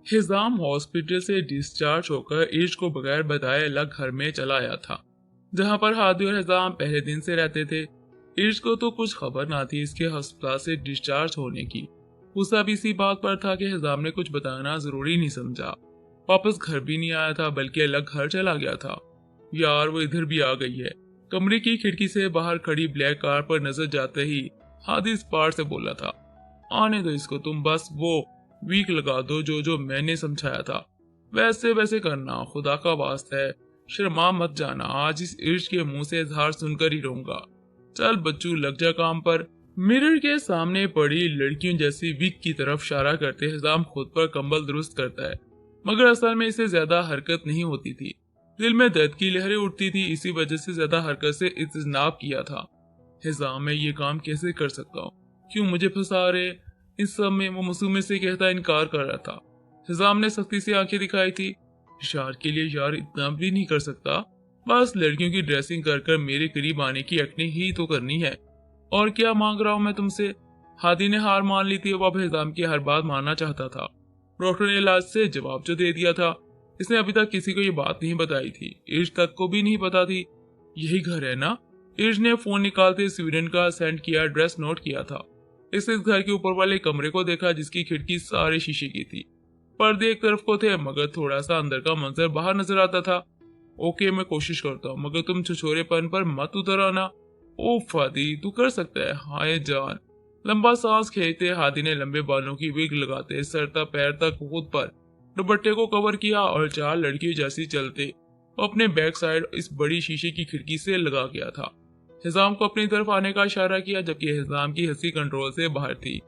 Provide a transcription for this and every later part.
हिजाम hospital से discharge होकर ईश को बगैर बताए अलग घर में चला आया था, जहां पर हादी और हिजाम पहले दिन से रहते थे। ईश को तो कुछ खबर ना थी इसके अस्पताल से डिस्चार्ज होने की। गुस्सा भी इसी बात पर था कि हिजाम ने कुछ बताना जरूरी नहीं समझा। वापस घर भी नहीं आया था बल्कि अलग घर चला गया था। यार वो इधर भी आ गई है। कमरे की खिड़की से बाहर खड़ी ब्लैक कार पर नजर जाते ही हादी इस पार से बोला था, आने दो इसको, तुम बस वो वीक लगा दो जो मैंने समझाया था, वैसे वैसे करना, खुदा का वास्ता है शर्मा मत जाना, आज इस इश्क के मुंह से इजहार सुनकर ही रहूंगा। चल बच्चू लग जा काम पर। मिरर के सामने पड़ी लड़कियों जैसी वीक की तरफ इशारा करते हिजाम खुद पर कंबल दुरुस्त करता है, मगर असल में इसे ज्यादा हरकत नहीं होती थी। दिल में दर्द की लहरें उठती थी, इसी वजह से ज्यादा हरकत से इज्तनाब किया था। हिजाम मैं ये काम कैसे कर सकता हूँ, क्यों मुझे फंसा रहे, इस सब में वो मासूमियत से कहता इनकार कर रहा था। हिजाम ने सख्ती से आंखें दिखाई थी, यार के लिए यार इतना भी नहीं कर सकता, बस लड़कियों की ड्रेसिंग कर कर मेरे करीब आने की एक्टिंग ही तो करनी है, और क्या मांग रहा हूँ मैं तुमसे। हादी ने हार मान ली थी, वो अब हिजाम की हर बात मानना चाहता था। डॉक्टर ने इलाज से जवाब जो दे दिया था, इसने अभी तक किसी को ये बात नहीं बताई थी, ईश तक को भी नहीं पता थी। यही घर है ना? ईश ने फोन निकालते स्वीडन का सेंड किया एड्रेस नोट किया था। इस घर के ऊपर वाले कमरे को देखा जिसकी खिड़की सारे शीशे की थी, पर्दे एक तरफ को थे मगर थोड़ा सा अंदर का मंजर बाहर नजर आता था। ओके मैं कोशिश करता हूँ, मगर तुम छुछोरेपन पर मत उतर आना। ओ फादी तू कर सकता है, हाय जान। लंबा सांस खींचते हादी ने लंबे बालों की विग लगाते सर तक पैर तक खुद पर दुपट्टे को कवर किया और चार लड़कियों जैसी चलते अपने बैक साइड इस बड़ी शीशे की खिड़की से लगा गया था। हिजाम को अपनी तरफ आने का इशारा किया, जबकि हिजाम की हंसी कंट्रोल से बाहर थी।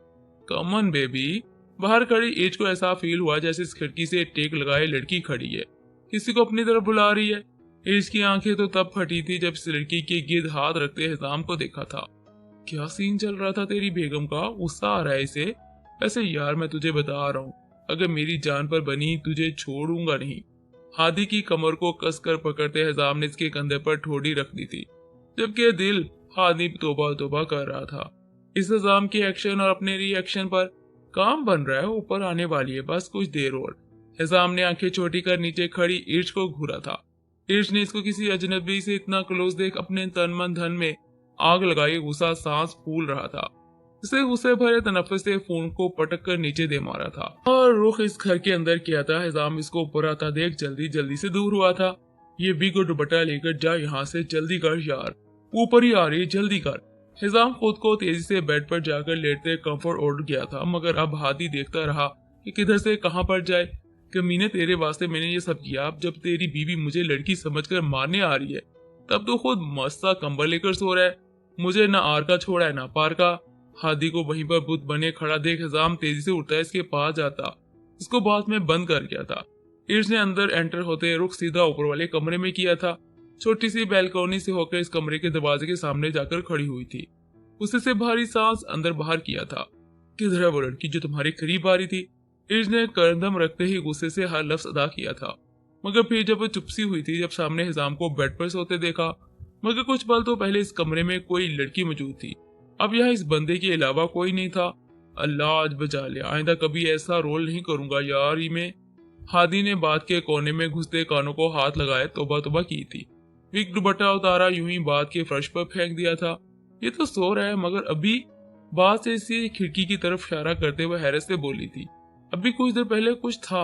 कमन बेबी। बाहर खड़ी ईज को ऐसा फील हुआ जैसे इस खिड़की से टेक लगाए लड़की खड़ी है, किसी को अपनी तरफ बुला रही है। ईज की आंखें तो तब फटी थी जब इस लड़की के गिर्द हाथ रखते हिजाम को देखा था। क्या सीन चल रहा था तेरी बेगम का, गुस्सा आ रहा है इसे। वैसे यार मैं तुझे बता रहा हूँ, अगर मेरी जान पर बनी तुझे छोड़ूंगा नहीं। हादी की कमर को कसकर पकड़ते हिजाम ने इसके कंधे पर ठोड़ी रख दी थी, जबकि दिल हादी तोबा तोबा कर रहा था। इस हिजाम के एक्शन और अपने रिएक्शन पर काम बन रहा है, ऊपर आने वाली है, बस कुछ देर और। हिजाम ने आंखें छोटी कर नीचे खड़ी ईर्ष को घूरा था। ईर्ष ने इसको किसी अजनबी से इतना क्लोज देख अपने तन मन धन में आग लगाई गुस्सा सांस फूल रहा था। इसे गुस्से भरे तनफ्फुस से फोन को पटक कर नीचे दे मारा था और रुख इस घर के अंदर किया था। हिजाम इसको ऊपर आता देख जल्दी जल्दी से दूर हुआ था। ये बिग दुपट्टा लेकर जा यहाँ से, जल्दी कर यार, ऊपर ही आ रही है, जल्दी कर। हिजाम खुद को तेजी से बेड पर जाकर लेटते कंफर्ट ओढ़ गया था, मगर अब हादी देखता रहा कि किधर से कहां पर जाए। कमीने तेरे वास्ते मैंने ये सब किया, अब जब तेरी बीवी मुझे लड़की समझकर मारने आ रही है तब तो खुद मस्त सा कंबल लेकर सो रहा है। मुझे न आर का छोड़ा है न पार का। हादी को वहीं पर बुत बने खड़ा देख हिजाम तेजी से उठता है, इसके पास जाता, इसको बात में बंद कर गया था। ईर्ष ने अंदर एंटर होते रुख सीधा ऊपर वाले कमरे में किया था। छोटी सी बैल्कनी से होकर इस कमरे के दरवाजे के सामने जाकर खड़ी हुई थी। उसे से भारी सांस अंदर बाहर किया था। किधर है वो लड़की जो तुम्हारे करीब आ रही थी? ईर्ष ने करदम रखते ही गुस्से से हर लफ्ज अदा किया था, मगर फिर जब वो चुपसी हुई थी, जब सामने हिजाम को बेड पर सोते देखा, मगर कुछ पल तो पहले इस कमरे में कोई लड़की मौजूद थी, अब यहाँ इस बंदे के अलावा कोई नहीं था। अल्लाह आज बचा ले, आइंदा कभी ऐसा रोल नहीं करूंगा यार ही में। हादी ने बात के कोने में घुसते कानों को हाथ लगाए तौबा तौबा की थी। विक दुपट्टा उतारा यूं ही बात के फर्श पर फेंक दिया था। ये तो सो रहा है, मगर अभी बात से इसी खिड़की की तरफ इशारा करते हुए हैरत से बोली थी, अभी कुछ देर पहले कुछ था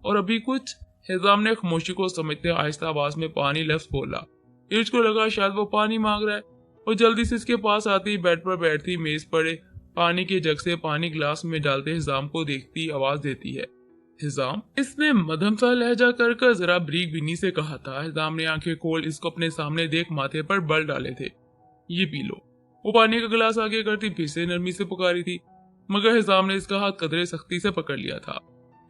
और अभी कुछ। हिजाम ने खामोशी को समझते आहिस्ता आवाज में पानी लफ्ज बोला। ईर्ष को लगा शायद वो पानी मांग रहा है, और जल्दी से इसके पास आती बेड पर बैठती मेज पड़े पानी के जग से पानी गिलास में डालते हिजाम को देखती आवाज देती है, हिजाम। इसने मध्यम सा लहजा कर जरा ब्रीक बिनी से कहा था। हिजाम ने आंखें खोल इसको अपने सामने देख माथे पर बल डाले थे। ये पी लो। वो पानी का गिलास आगे करती फिर से नरमी से पुकारी थी, मगर हिजाम ने इसका हाथ कदरे सख्ती से पकड़ लिया था।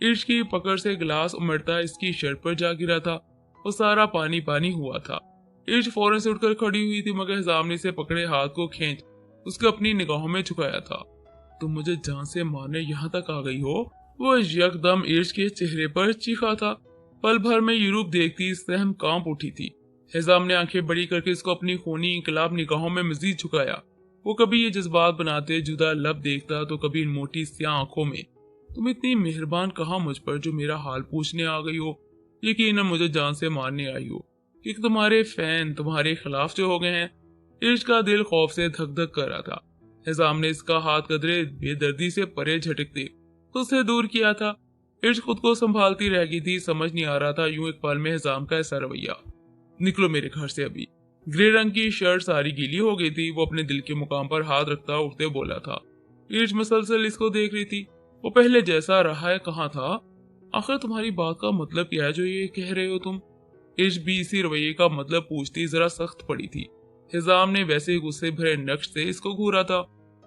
ईर्ष की पकड़ से गिलास उमड़ता इसकी शर्ट पर जा गिरा था और सारा पानी पानी हुआ था। ईर्ष फौरन से उठकर खड़ी हुई थी, मगर हिजाम ने इसे पकड़े हाथ को खींच उसको अपनी निगाहों में झुकाया था। तुम मुझे जान से मारने यहाँ तक आ गई हो? वो यकदम ईर्ष के चेहरे पर चीखा था। पल भर में यूरोप देखती सहम कांप उठी थी। हिजाम ने आंखें बड़ी करके इसको अपनी खूनी इंकलाब निगाहों में मजीद झुकाया। वो कभी ये जज्बात बनाते जुदा लब देखता तो कभी इन मोटी स्याह आंखों में, तुम इतनी मेहरबान कहाँ मुझ पर जो मेरा हाल पूछने आ गई हो, यकीनन मुझे जान से मारने आई हो, कि तुम्हारे फैन तुम्हारे खिलाफ जो हो गए हैं। इर्श का दिल खौफ से धक धक कर रहा था। हिजाम ने इसका हाथ कदरे बेदर्दी से परे झटकते तो उसे दूर किया था। इर्श खुद को संभालती रह गई थी, समझ नहीं आ रहा था यूं एक पल में हिजाम का ऐसा रवैया। निकलो मेरे घर से अभी। ग्रे रंग की शर्ट सारी गीली हो गई थी। वो अपने दिल के मुकाम पर हाथ रखता उठते बोला था। इर्श मसलसल इसको देख रही थी। वो पहले जैसा रहा है कहाँ था? आखिर तुम्हारी बात का मतलब क्या है जो ये कह रहे हो तुम? इर्श भी इसी रवैये का मतलब पूछती जरा सख्त पड़ी थी। हिजाम ने वैसे ही गुस्से भरे नक्श से इसको घूरा था।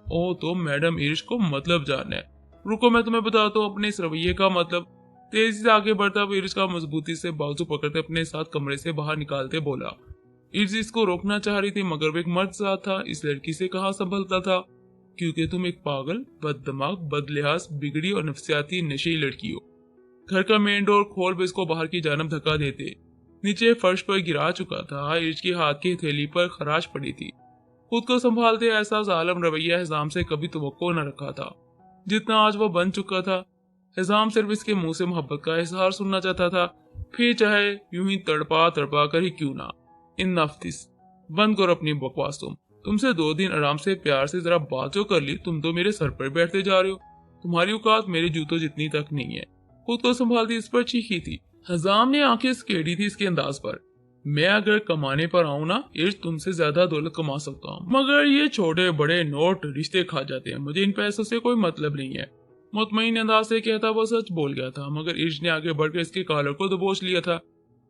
ओ तो मैडम इर्श को मतलब जानना है। रुको मैं तुम्हें बताता हूँ अपने इस रवैये का मतलब। तेजी से आगे बढ़ता हुआ इर्श का मजबूती से बाजू पकड़ते अपने साथ कमरे से बाहर निकालते बोला। इर्श इसको रोकना चाह रही थी मगर वो एक मर्द साथ था, इस लड़की से कहाँ संभलता था, क्योंकि तुम एक पागल, बददिमाग, बदलिहाज, बिगड़ी और नफसियाती नशे लड़की हो। घर का मेन डोर खोल भी इसको बाहर की जानब धक्का देते नीचे फर्श पर गिरा चुका था। इर्श की हाथ की हथेली पर खराश पड़ी थी। खुद को संभालते ऐसा जालिम रवैया हिजाम से कभी तवक्को न रखा था जितना आज वो बन चुका था। हिजाम सिर्फ इसके मुंह से मोहब्बत का इजहार सुनना चाहता था, फिर चाहे यूं ही तड़पा तड़पा कर ही क्यों ना। इनफ दिस, बंद करो अपनी बकवास। तुमसे 2 दिन आराम से प्यार से जरा बात जो कर ली, तुम तो मेरे सर पर बैठते जा रहे हो। तुम्हारी औकात मेरे जूतों जितनी तक नहीं है। खुद को संभालती इस पर चीखी थी। हिजाम ने आंखें स्केड़ी थी इसके अंदाज पर। मैं अगर कमाने पर आऊं ना इर्श, तुमसे ज्यादा दौलत कमा सकता हूँ, मगर ये छोटे बड़े नोट रिश्ते खा जाते हैं। मुझे इन पैसों से कोई मतलब नहीं है। मुतमईन अंदाज से कहता वो सच बोल गया था, मगर इर्श ने आगे बढ़कर इसके कॉलर को दबोच लिया था।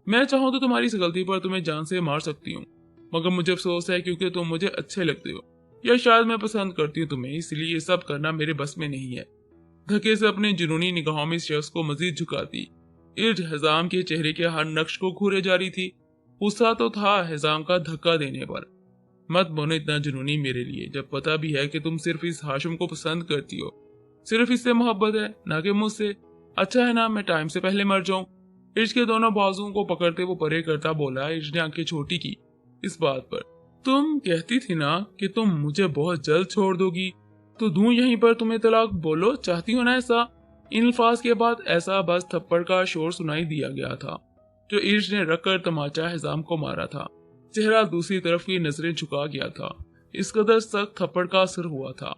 मैं चाहूँ तो तुम्हारी इस गलती पर तुम्हें जान से मार सकती हूँ, मगर मुझे अफसोस है क्योंकि तुम मुझे अच्छे लगते हो, या शायद मैं पसंद करती हूँ तुम्हें, इसलिए ये सब करना मेरे बस में नहीं है। धक्के से अपने जुनूनी निगाहों में इस शख्स को मजीद झुकाती इर्श हिजाम के चेहरे के हर नक्श को घूरे जा रही थी। गुस्सा तो था हिजाम का धक्का देने पर। मत बनो इतना जुनूनी मेरे लिए, जब पता भी है कि तुम सिर्फ इस हाशिम को पसंद करती हो, सिर्फ इससे मोहब्बत है ना कि मुझसे। अच्छा है ना मैं टाइम से पहले मर जाऊं। इर्श के दोनों बाजुओं को पकड़ते वो परे करता बोला। इर्श ने आंखें छोटी की इस बात पर। तुम कहती थी ना कि तुम मुझे बहुत जल्द छोड़ दोगी, तो दूं यहीं पर तुम्हें तलाक। बोलो चाहती हो ना ऐसा? इन अल्फाज के बाद ऐसा बस थप्पड़ का शोर सुनाई दिया गया था जो इर्श ने रखकर तमाचा हिजाम को मारा था। चेहरा दूसरी तरफ की नजरें झुका गया था। इस कदर सख्त थप्पड़ का असर हुआ था।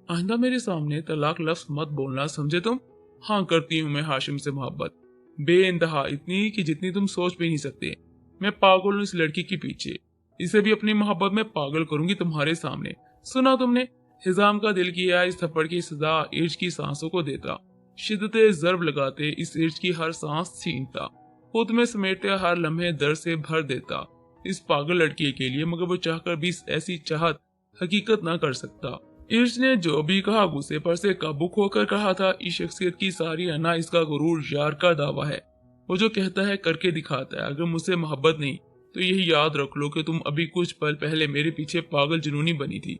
आइंदा मेरे सामने तलाक लफ्ज मत बोलना, समझे तुम? हाँ करती हूँ मैं हाशिम से मोहब्बत, बेइंतहा, इतनी कि जितनी तुम सोच भी नहीं सकते। मैं पागल हूँ इस लड़की के पीछे। इसे भी अपनी मोहब्बत में पागल करूंगी तुम्हारे सामने। सुना तुमने? हिजाम का दिल किया इस थप्पड़ की सजा इर्श की सांसों को देता। शिद्दते ज़र्ब लगाते इस इर्श की हर सांस छीनता, खुद में समेटते हर लम्हे दर्द से भर देता इस पागल लड़की के लिए, मगर वो चाहकर भी ऐसी चाहत हकीकत न कर सकता। इर्श ने जो भी कहा गुस्से पर से काबू खोकर कहा था। इस शख्सियत की सारी अना इसका गुरूर यार का दावा है। वो जो कहता है करके दिखाता है। अगर मुझसे मोहब्बत नहीं तो यही याद रख लो कि तुम अभी कुछ पल पहले मेरे पीछे पागल जुनूनी बनी थी,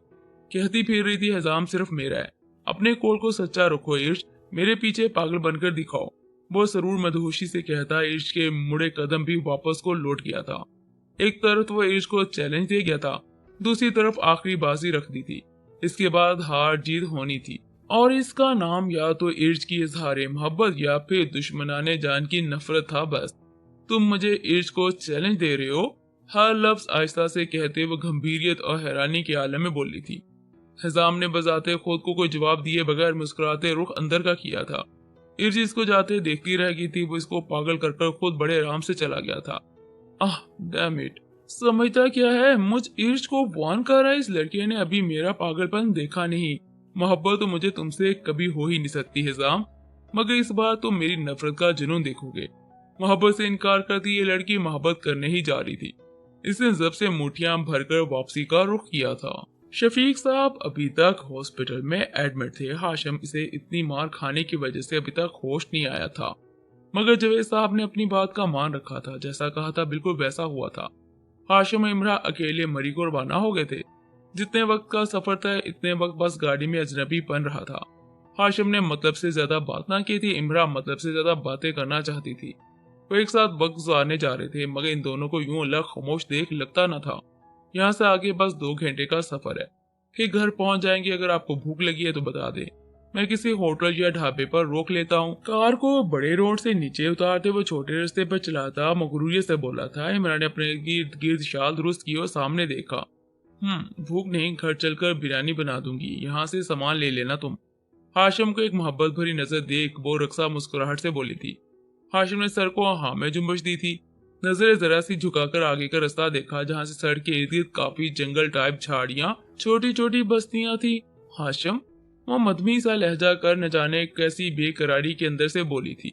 कहती फिर रही थी हिजाम सिर्फ मेरा है। अपने कोल को सच्चा रखो इर्श, मेरे पीछे पागल बनकर दिखाओ। वो सरूर मदहोशी से कहता इर्श के मुड़े कदम भी वापस को लौट गया था। एक तरफ वो इर्श को चैलेंज दे गया था, दूसरी तरफ आखिरी बाजी रख दी थी। इसके बाद हार जीत होनी थी और इसका नाम या तो इर्श की इजहार मोहब्बत या फिर दुश्मनाने जान की नफरत था। बस तुम मुझे इर्श को चैलेंज दे रहे हो? हर लफ्ज आहिस्ता से कहते वो गंभीरियत और हैरानी के आलम में बोली थी। हिजाम ने बजाते खुद को कोई जवाब दिए बगैर मुस्कुराते रुख अंदर का किया था। इर्श इसको जाते देखती रह गई थी। वो इसको पागल कर खुद बड़े आराम से चला गया था। आह डैम इट, समझता क्या है? मुझ इर्श को वार्न कर रहा है। इस लड़के ने अभी मेरा पागलपन देखा नहीं। मोहब्बत तो मुझे तुमसे कभी हो ही नहीं सकती हिजाम, मगर इस बार तुम मेरी नफरत का जुनून देखोगे। मोहब्बत से इनकार करती ये लड़की मोहब्बत करने ही जा रही थी। इसने जब से मुठियां भरकर वापसी का रुख किया था। शफीक साहब अभी तक हॉस्पिटल में एडमिट थे। हाशिम इसे इतनी मार खाने की वजह से अभी तक होश नहीं आया था, मगर जवेद साहब ने अपनी बात का मान रखा था। जैसा कहा था बिल्कुल वैसा हुआ था। हाशिम और इमरा अकेले मरी को रवाना हो गए थे। जितने वक्त का सफर था इतने वक्त बस गाड़ी में अजनबी बन रहा था। हाशिम ने मतलब से ज्यादा बात ना की थी, इमरा मतलब से ज्यादा बातें करना चाहती थी। वो एक साथ वक्त गुजारने जा रहे थे, मगर इन दोनों को यूं अलग खामोश देख लगता न था। यहाँ से आगे बस 2 घंटे का सफर है, फिर घर पहुंच जाएंगे। अगर आपको भूख लगी है तो बता दे, मैं किसी होटल या ढाबे पर रोक लेता हूँ। कार को बड़े रोड से नीचे उतारते वो छोटे रास्ते पर चलाता मगरूरियत से बोला था। इमरान ने अपने गिर्द गिर्द शाल दुरुस्त की और सामने देखा। भूख नहीं, घर चलकर बिरयानी बना दूंगी, यहाँ से सामान ले लेना तुम। हाशिम को एक मोहब्बत भरी नजर देख वो रक्सा मुस्कुराहट से बोली थी। हाशिम ने सर को हाँ में जुम्बश दी थी। नजरें जरा सी झुकाकर आगे का रास्ता देखा, जहाँ से सड़क के इर्द गिर्द काफी जंगल टाइप झाड़ियां, छोटी छोटी बस्तियां थी। हाशिम, वो मधमी सा लहजा कर न जाने कैसी बेकरारी के अंदर से बोली थी।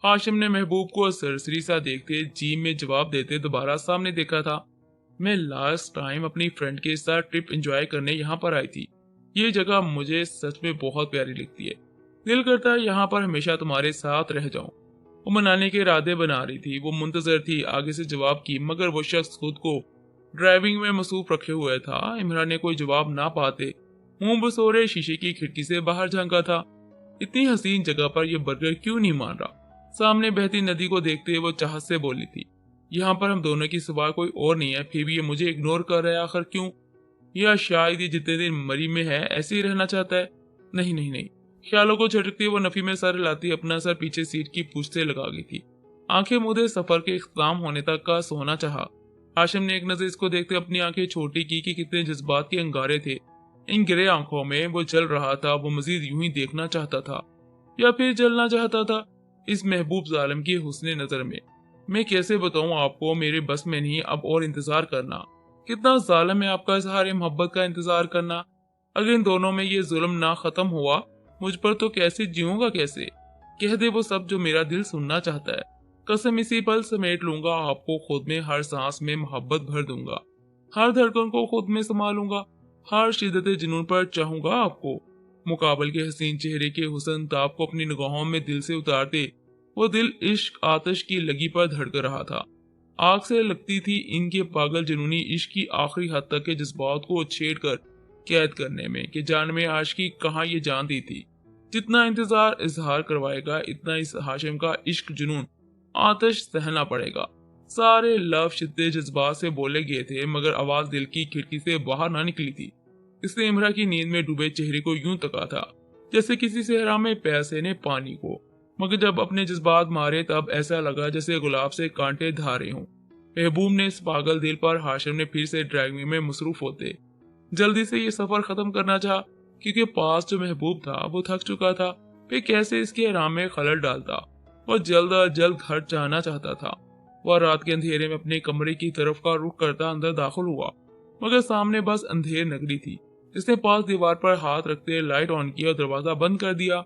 हाशिम ने महबूब को सरसरी सा देखते जी में जवाब देते दोबारा सामने देखा था। मैं लास्ट टाइम अपनी फ्रेंड के साथ ट्रिप एंजॉय करने यहाँ पर आई थी। ये जगह मुझे सच में बहुत प्यारी लगती है। दिल करता है यहाँ पर हमेशा तुम्हारे साथ रह जाऊं। वो मनाने के इरादे बना रही थी। वो मुंतजर थी आगे से जवाब की, मगर वो शख्स खुद को ड्राइविंग में मसरूफ रखे हुए था। इमरान ने कोई जवाब ना पाते मुंह बसोरे शीशे की खिड़की से बाहर झांका था। इतनी हसीन जगह पर यह बर्गर क्यों नहीं मान रहा। सामने बहती नदी को देखते वो चाहत से बोली थी, यहाँ पर हम दोनों की सिवा कोई और नहीं है, फिर भी ये मुझे इग्नोर कर रहा है, आखिर क्यों? या शायद ये जितने दिन मरी में है ऐसे ही रहना चाहता है। नहीं नहीं नहीं, ख्यालों को झटकती वो नफी में सर हिलाती अपना सर पीछे सीट की पूंछ से लगा गई थी। आंखें मूंदे सफर के इख्तिताम होने तक का सोना चाहा। हाशिम ने एक नजर इसको देखते अपनी आंखें छोटी की कि कितने जज्बात के अंगारे थे इन गिरे आंखों में। वो जल रहा था। वो मजीद यूं ही देखना चाहता था या फिर जलना चाहता था इस महबूब जालिम की हुस्ने नजर में। मैं कैसे बताऊं आपको, मेरे बस में नहीं अब और इंतजार करना। कितना जालिम है आपका इजहार मोहब्बत का इंतजार करना। अगर इन दोनों में ये जुल्म ना खत्म हुआ मुझ पर तो कैसे जीऊंगा कैसे? कह दे वो सब जो मेरा दिल सुनना चाहता है। कसम इसी पल समेट लूंगा आपको खुद में, हर सांस में मोहब्बत भर दूंगा, हर धड़कन को खुद में संभालूंगा, हर शिद्दत जुनून पर चाहूंगा आपको। मुकाबल के हसीन चेहरे के हुस्न ताब को अपनी निगाहों में दिल से उतारते वो दिल इश्क आतिश की लगी पर धड़क रहा था। आग से लगती थी इनके पागल जुनूनी इश्क की आखिरी हद तक के जज्बात को छेड़ कर कैद करने में कि जान में आशिकी कहाँ ये जान दी थी। जितना इंतजार इजहार करवाएगा इतना इस हाशिम का इश्क जुनून आतिश सहना पड़ेगा। सारे लव शिद्दे जज्बात से बोले गए थे मगर आवाज दिल की खिड़की से बाहर ना निकली थी। इसने इमरा की नींद में डूबे चेहरे को यूं तका था जैसे किसी सहरा में पैसे ने पानी को, मगर जब अपने जज्बात मारे तब ऐसा लगा जैसे गुलाब से कांटे धारे हों। महबूब ने इस पागल दिल पर हाशिम ने फिर से ड्राइविंग में मसरूफ होते जल्दी से ये सफर खत्म करना चाहा, क्योंकि पास जो महबूब था वो थक चुका था। फिर कैसे इसके आराम में खलल डालता। वह जल्द अज जल्द घर जाना चाहता था। वह रात के अंधेरे में अपने कमरे की तरफ का रुख करता अंदर दाखिल हुआ, मगर सामने बस अंधेर नगरी थी। इसने पास दीवार पर हाथ रखते लाइट ऑन किया और दरवाजा बंद कर दिया।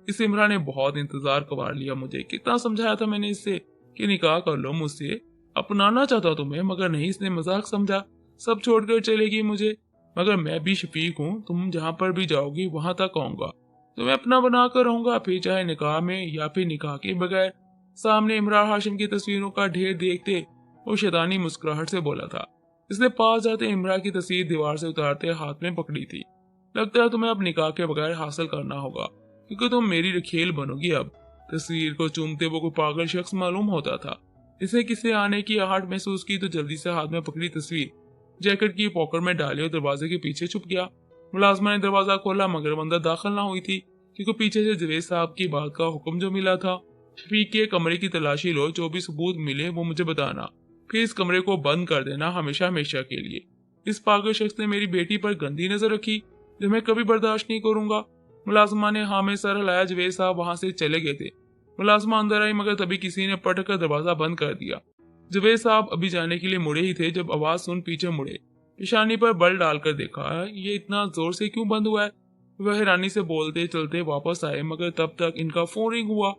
इस इमरान ने बहुत इंतजार कबार लिया मुझे। कितना समझाया था मैंने इससे कि निकाह कर लो मुझसे, अपनाना चाहता तुम्हें, मगर नहीं, इसने मजाक समझा। सब छोड़कर चलेगी मुझे, मगर मैं भी शफीक हूँ। तुम जहाँ पर भी जाओगी वहां तक आऊंगा, तुम्हें अपना बनाकर रहूंगा, फिर चाहे निकाह में या फिर निकाह के बगैर। सामने इमरान हाशिम की तस्वीरों का ढेर देखते वो शैतानी मुस्कुराहट से बोला था। इसने पास जाते इमरान की तस्वीर दीवार से उतारते हाथ में पकड़ी थी। लगता है तुम्हें अब निकाह के बगैर हासिल करना होगा, क्योंकि तुम मेरी रखेल बनोगी अब। तस्वीर को चूमते वो कोई पागल शख्स मालूम होता था। इसे किसी आने की आहट महसूस की तो जल्दी से हाथ में पकड़ी तस्वीर जैकेट की पॉकेट में डाली और दरवाजे के पीछे छुप गया। मुलाजमा ने दरवाजा खोला मगर अंदर दाखिल ना हुई थी, क्योंकि पीछे से जवेद साहब की बात का हुक्म जो मिला था, शफीक के कमरे की तलाशी लो, जो भी सबूत मिले वो मुझे बताना, फिर इस कमरे को बंद कर देना हमेशा हमेशा के लिए। इस पागल शख्स ने मेरी बेटी पर गंदी नजर रखी जो मैं कभी बर्दाश्त नहीं करूंगा। मुलाजमा ने हाँ में सर हिलाया। जवेद साहब वहां से चले गए थे। मुलाजमा अंदर आई मगर तभी किसी ने पटक कर दरवाजा बंद कर दिया। जवेद साहब अभी जाने के लिए मुड़े ही थे जब आवाज सुन पीछे मुड़े। पेशानी पर बल डालकर देखा ये इतना जोर से क्यों बंद हुआ है। वह हैरानी से बोलते चलते वापस आए मगर तब तक इनका फोन रिंग हुआ।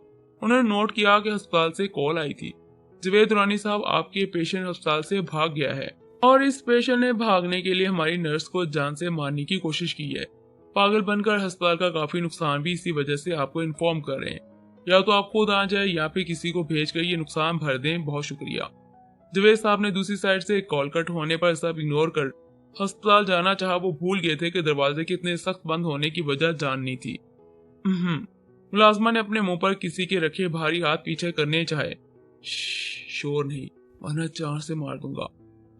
उन्होंने नोट किया कि अस्पताल से कॉल आई थी। जवेद रानी साहब, आपके पेशेंट अस्पताल से भाग गया है और इस पेशेंट ने भागने के लिए हमारी नर्स को जान से मारने की कोशिश की है। पागल बनकर अस्पताल का काफी नुकसान भी इसी वजह से आपको इन्फॉर्म कर रहे हैं। या तो आप खुद आ जाए या फिर किसी को भेजकर ये नुकसान भर दें। बहुत शुक्रिया। जवेद साहब ने दूसरी साइड से कॉल कट होने पर सब इग्नोर कर अस्पताल जाना चाहा। वो भूल गए थे कि दरवाजे के इतने सख्त बंद होने की वजह जाननी थी। मुलाजमा ने अपने मुंह पर किसी के रखे भारी हाथ पीछे करने चाहे। शोर नहीं वरना चार से मार दूंगा।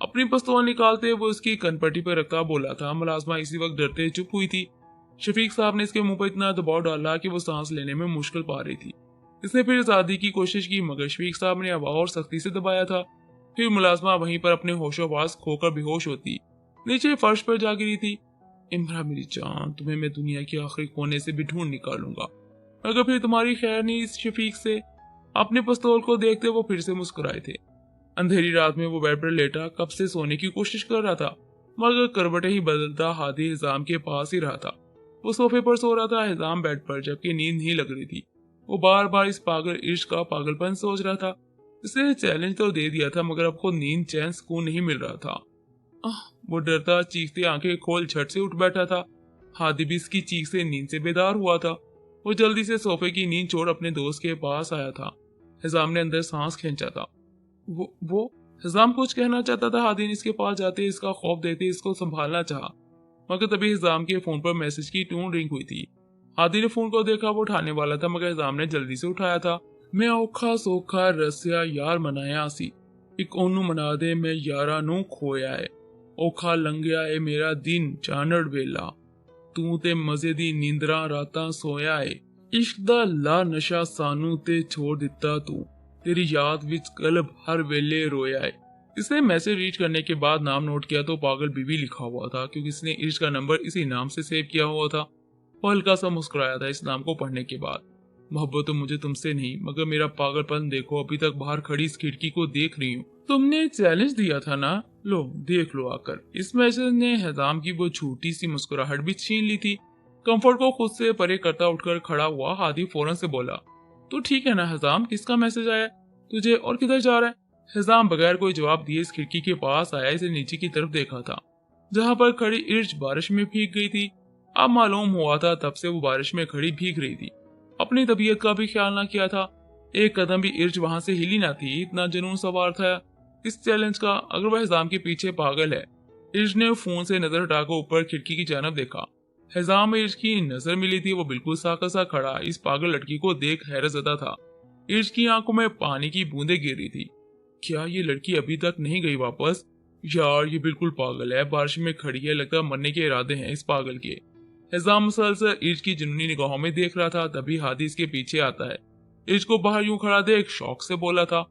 अपनी पिस्तौल निकालते वो उसकी कनपट्टी पर रखा बोला था। मुलाजमा इसी वक्त डरते चुप हुई थी। शफीक साहब ने इसके मुंह पर इतना दबाव डाला कि वो सांस लेने में मुश्किल पा रही थी। इसने फिर आजादी की कोशिश की मगर शफीक साहब ने अब और सख्ती से दबाया था। फिर मुलाजमा वहीं पर अपने होशोबाज खोकर बेहोश होती नीचे फर्श पर जा गिरी थी। इमरा मेरी जान, तुम्हें मैं दुनिया के आखिरी कोने से भी ढूंढ निकालूंगा मगर फिर तुम्हारी खैर नहीं इस शफीक से। अपने पिस्तौल को देखते वो फिर से मुस्कुराए थे। अंधेरी रात में वो बेड पर लेटा कब से सोने की कोशिश कर रहा था मगर करवटें ही बदलता हादी हिजाम के पास ही रहा था। वो सोफे पर सो रहा था, हिजाम बेड पर, जबकि नींद नहीं लग रही थी। वो बार बार इस पागल इश्क का पागलपन सोच रहा था। इसने चैलेंज तो दे दिया था मगर अब को नींद चैन सुकून नहीं मिल रहा था। वो डरता चीखते आंखें खोल झट से उठ बैठा था। हादी भी इसकी चीख से नींद से बेदार हुआ था। वो जल्दी से सोफे की नींद छोड़ अपने दोस्त के पास आया था। हिजाम ने अंदर सांस खींचा था। वो हिजाम कुछ कहना चाहता था। हादी ने इसके पास जाते इसका खौफ देते इसको संभालना चाहा मगर तभी हिजाम के फोन पर मैसेज की टून रिंग हुई थी। हादी ने फोन को देखा, वो उठाने वाला था मगर हिजाम ने जल्दी से उठाया था। मैं औखा सोखा रसिया यार मनाया सी, एक ओनू मना दे मैं यारा नू खोया है, औखा लंघिया है मेरा दिन चानड़ वेला, तू ते मजे दी नींदरा रातां सोया है, इश्क दा ला नशा सानू ते छोड़ दिता तू, तेरी याद विच कल्ब हर वेले रोया है। इसने मैसेज रीच करने के बाद नाम नोट किया तो पागल बीवी लिखा हुआ था क्योंकि इसने इश्क का नंबर इसी नाम से सेव किया हुआ था। वो हल्का सा मुस्कुराया था इस नाम को पढ़ने के बाद। मोहब्बत तो मुझे तुमसे नहीं मगर मेरा पागलपन देखो, अभी तक बाहर खड़ी इस खिड़की को देख रही हूँ। तुमने चैलेंज दिया था ना, लो देख लो आकर। इस मैसेज ने हिजाम की वो छोटी सी मुस्कुराहट भी छीन ली थी। कंफर्ट को खुद से परे करता उठकर खड़ा हुआ हादी फौरन से बोला, तो ठीक है ना हिजाम, किसका मैसेज आया तुझे और किधर जा रहा है? हिजाम बगैर कोई जवाब दिए इस खिड़की के पास आया। इसे नीचे की तरफ देखा था जहाँ पर खड़ी इर्ज बारिश में भीग गई थी। अब मालूम हुआ था तब से वो बारिश में खड़ी भीग रही थी। अपनी तबीयत का भी ख्याल ना किया था। एक कदम भी इर्ज वहां से हिली ना थी। इतना जुनून सवार था इस चैलेंज का। अगर वह हिजाम के पीछे पागल है। इर्ज ने फोन से नजर हटाकर ऊपर खिड़की की जानब देखा। हिजाम में इर्ज की नजर मिली थी। वो बिल्कुल साका सा खड़ा इस पागल लड़की को देख हैरत ज़दा था। इर्ज की आंखों में पानी की बूंदें गिर रही थी। क्या ये लड़की अभी तक नहीं गई वापस? यार ये बिल्कुल पागल है, बारिश में खड़ी है, लगता मरने के इरादे हैं इस पागल के। हिजाम मुसलसल इर्ज की जुनूनी निगाहों में देख रहा था। तभी हादी इसके पीछे आता है। इर्ज को बाहर यूं खड़ा देख शौक से बोला था,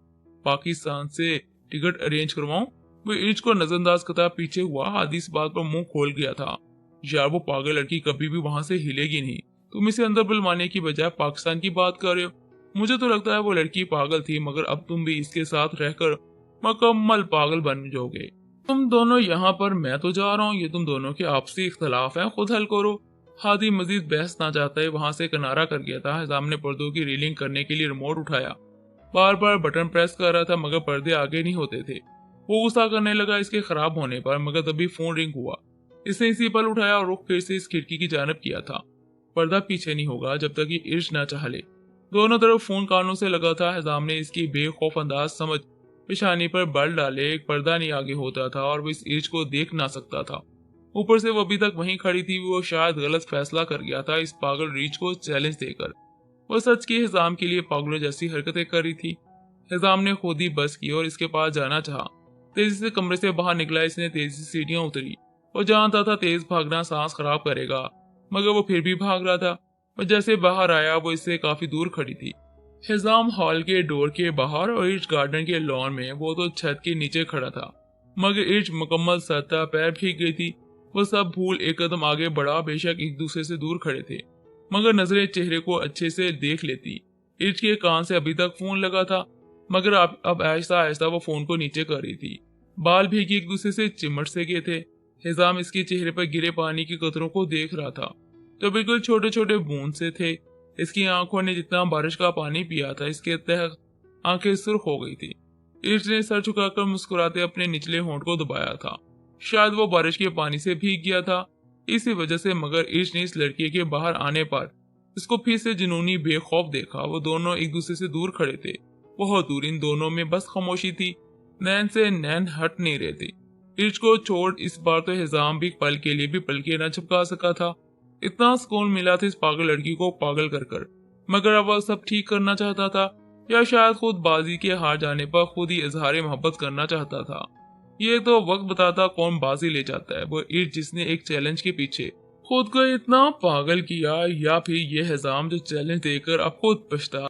पाकिस्तान से टिकट अरेंज करवाऊं? वो इर्ज को नजरअंदाज करता पीछे हुआ। हादी इस बात पर मुंह खोल गया था। यार वो पागल लड़की कभी भी वहां से हिलेगी नहीं। तुम इसे अंदर बुलवाने की बजाय पाकिस्तान की बात कर रहे हो। मुझे तो लगता है वो लड़की पागल थी मगर अब तुम भी इसके साथ रहकर मुकम्मल पागल बन जाओगे। तुम दोनों यहाँ पर, मैं तो जा रहा हूँ, ये तुम दोनों के आपसी इख्तलाफ है, खुद हल करो। हादी मजीद बहस ना चाहता है वहां से किनारा कर गया था। हिजाम ने पर्दों की रीलिंग करने के लिए रिमोट उठाया। बार बार बटन प्रेस कर रहा था मगर पर्दे आगे नहीं होते थे। वो गुस्सा करने लगा इसके खराब होने पर मगर तभी फोन रिंग हुआ। इसने इसी पल उठाया और रुख फिर से इस खिड़की की जानब किया था। पर्दा पीछे नहीं होगा जब तक ये इर्ज ना चाह ले। दोनों तरफ फोन कानों से लगा था। हिजाम ने इसकी बेखौफ अंदाज समझ पेशानी पर बल डाले। एक पर्दा नहीं आगे होता था और वो इस इर्ज को देख ना सकता था। ऊपर से वो अभी तक वहीं खड़ी थी। वो शायद गलत फैसला कर गया था इस पागल रीच को चैलेंज देकर। वो सच की हिजाम के लिए पागलों जैसी हरकतें कर रही थी। हिजाम ने खुद ही बस की और इसके पास जाना चाहा। तेजी से कमरे से बाहर निकला। इसने तेजी से सीढ़ियां उतरी। वो जानता था तेज भागना सांस खराब करेगा मगर वो फिर भी भाग रहा था। और जैसे बाहर आया वो इससे काफी दूर खड़ी थी। हिजाम हॉल के डोर के बाहर और इर्ज गार्डन के लॉन में। वो तो छत के नीचे खड़ा था मगर इर्ज मुकम्मल सतह पैर भीग गई थी। वो सब भूल एक कदम आगे बढ़ा। बेशक एक दूसरे से दूर खड़े थे मगर नजरें चेहरे को अच्छे से देख लेती। इर्ज के कान से अभी तक फोन लगा था मगर अब आहिस्ता आहिस्ता वो फोन को नीचे कर रही थी। बाल भीगे एक दूसरे से चिमट से गए थे। हिजाम इसके चेहरे पर गिरे पानी के कतरों को देख रहा था तो बिल्कुल छोटे छोटे बूंद से थे। इसकी आंखों ने जितना बारिश का पानी पिया था इसके तहत आंखें सुर्ख हो गई थी। इर्ज ने सर झुकाकर मुस्कुराते अपने निचले होंठ को दबाया था। शायद वो बारिश के पानी से भीग गया था इसी वजह से। मगर इर्ज ने इस लड़के के बाहर आने पर इसको फिर से जुनूनी बेखौफ देखा। वो दोनों एक दूसरे से दूर खड़े थे। बहुत दूर। इन दोनों में बस खामोशी थी। नैन से नैन हट नहीं रहे थे। इर्ज को छोड़ इस बार तो हिजाम भी पल के लिए भी पलके न झपका सका था। इतना सुकून मिला था इस पागल लड़की को पागल कर मगर अब वह सब ठीक करना चाहता था या शायद खुद बाजी के हार जाने पर खुद ही इजहार मोहब्बत करना चाहता था। ये तो वक्त बताता कौन बाजी ले जाता है। वो इर्ज जिसने एक चैलेंज के पीछे खुद को इतना पागल किया या फिर ये हिजाम जो चैलेंज देकर अब खुद पछता